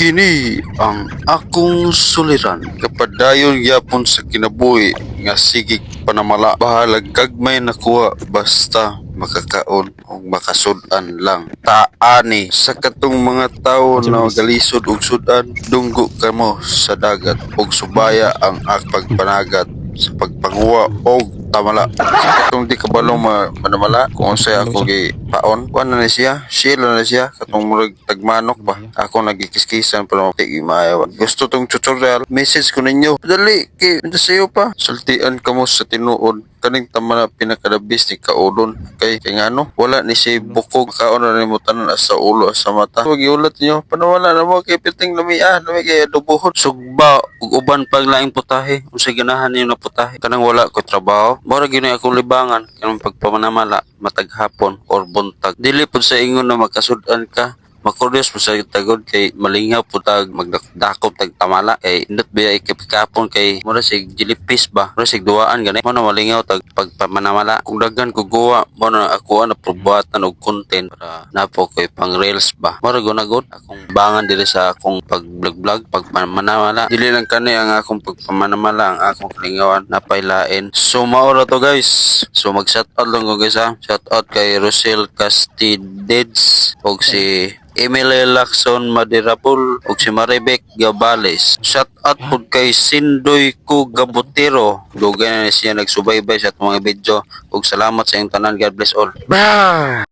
Kini ang akong suliran kapadayon gyapon sa kinabuhi nga sigig panamala bahalag gagmay nakuha basta makakaon o makasud-an lang. Taani sa katong mga tawo na galisod og sudan, dunggo kamo sa dagat og subaya ang pagpanagat sa pagpanguha og tamala. Sa katong di kabalong manamala kung unsay ako gi paon, kuan na siya, shila na siya katong murag tagmanok ba. Ako nagikiskisan pero tigi maayo. Gusto tong tutorial, message ko ninyo. Dali kay sayo pa. Sultian kamo sa tinuod kaning tama na pinakadabis ni kaudon kay ngano wala ni siya bukog kaon na nimo tanan sa ulo sa mata. Wag iulat niyo panawala na mo kay piting lami kay adobohon sugba ug uban pag laing putahe unsay ganahan niyo na putahe kanang wala ko trabaho mora gyud akong libangan kanang pagpamanamala matag hapon or buntag dili pud sa ingon na makasud-an ka makuryos po sa tagod kay malingaw po tag magdakop tag tamala kay indot biya ikapikapon kay mura sig jilipis ba mura sig duwaan gani mo na malingaw tag pagpamanamala kung daghan ko guwa mo na ako na probatan og content para napo koy pang reels ba mura gunagod akong bangan diri sa akong pag vlog pagpamanamala dili lang kani ang akong pagpamanamala ang akong kalingawan napailain so maura to guys so mag shout out lang ko guys ha shout out kay Rosel Castidez og si Emily Lacson Madirapol ug si Maribek Gabales. Shout out po kay Sindoy Ko Gabutero. Dugay na siya nagsubaybay sa atong mga video ug salamat sa inyong tanan. God bless all. Bye!